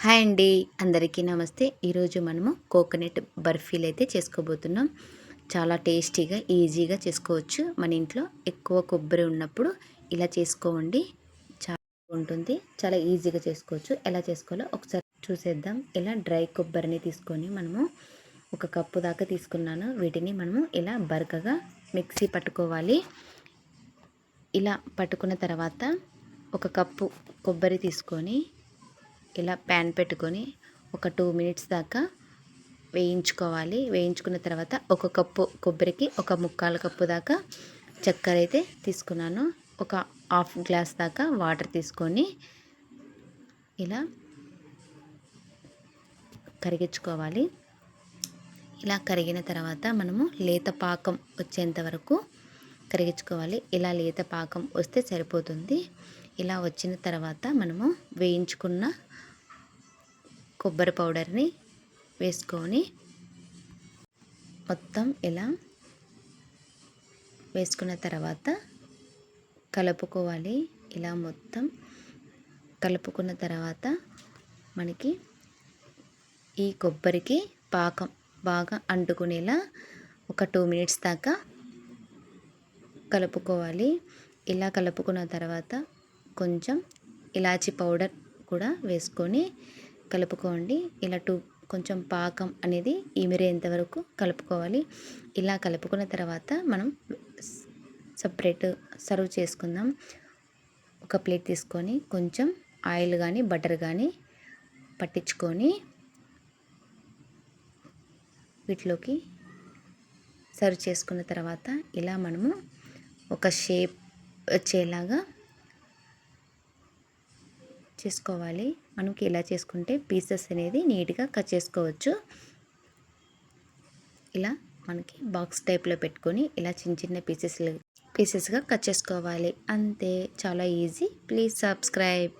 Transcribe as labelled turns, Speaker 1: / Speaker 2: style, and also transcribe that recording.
Speaker 1: Hi అండి, అందరికీ నమస్తే. ఈరోజు మనము కోకోనట్ బర్ఫీలు అయితే చేసుకోబోతున్నాం. చాలా టేస్టీగా ఈజీగా చేసుకోవచ్చు. మన ఇంట్లో ఎక్కువ కొబ్బరి ఉన్నప్పుడు ఇలా చేసుకోండి, చాలా ఉంటుంది. చాలా ఈజీగా చేసుకోవచ్చు. ఎలా చేసుకోవాలో ఒకసారి చూసేద్దాం. ఇలా డ్రై కొబ్బరిని తీసుకొని మనము ఒక కప్పు దాకా తీసుకున్నాను. వీటిని మనము ఇలా బరకగా మిక్సీ పట్టుకోవాలి. ఇలా పట్టుకున్న తర్వాత ఒక కప్పు కొబ్బరి తీసుకొని ఇలా ప్యాన్ పెట్టుకొని ఒక 2 మినిట్స్ దాకా వేయించుకోవాలి. వేయించుకున్న తర్వాత ఒక కప్పు కొబ్బరికి ఒక ముక్కాలు కప్పు దాకా చక్కెర అయితే తీసుకున్నాను. ఒక హాఫ్ గ్లాస్ దాకా వాటర్ తీసుకొని ఇలా కరిగించుకోవాలి. ఇలా కరిగిన తర్వాత మనము లేత పాకం వచ్చేంత వరకు కరిగించుకోవాలి. ఇలా లేత పాకం వస్తే సరిపోతుంది. ఇలా వచ్చిన తర్వాత మనము వేయించుకున్న కొబ్బరి పౌడర్ని వేసుకొని మొత్తం ఇలా వేసుకున్న తర్వాత కలుపుకోవాలి. ఇలా మొత్తం కలుపుకున్న తర్వాత మనకి ఈ కొబ్బరికి పాకం బాగా అంటుకునేలా ఒక 2 మినిట్స్ దాకా కలుపుకోవాలి. ఇలా కలుపుకున్న తర్వాత కొంచెం ఇలాచీ పౌడర్ కూడా వేసుకొని కలుపుకోండి. ఇలా కొంచెం పాకం అనేది ఇమిరేంత వరకు కలుపుకోవాలి. ఇలా కలుపుకున్న తర్వాత మనం సపరేట్ సర్వ్ చేసుకుందాం. ఒక ప్లేట్ తీసుకొని కొంచెం ఆయిల్ కానీ బటర్ కానీ పట్టించుకొని వీటిలోకి సర్వ్ చేసుకున్న తర్వాత ఇలా మనము ఒక షేప్ వచ్చేలాగా చేసుకోవాలి. మనకి ఇలా చేసుకుంటే పీసెస్ అనేది నీట్గా కట్ చేసుకోవచ్చు. ఇలా మనకి బాక్స్ టైప్లో పెట్టుకొని ఇలా చిన్న చిన్న పీసెస్గా కట్ చేసుకోవాలి. అంతే, చాలా ఈజీ. Please subscribe.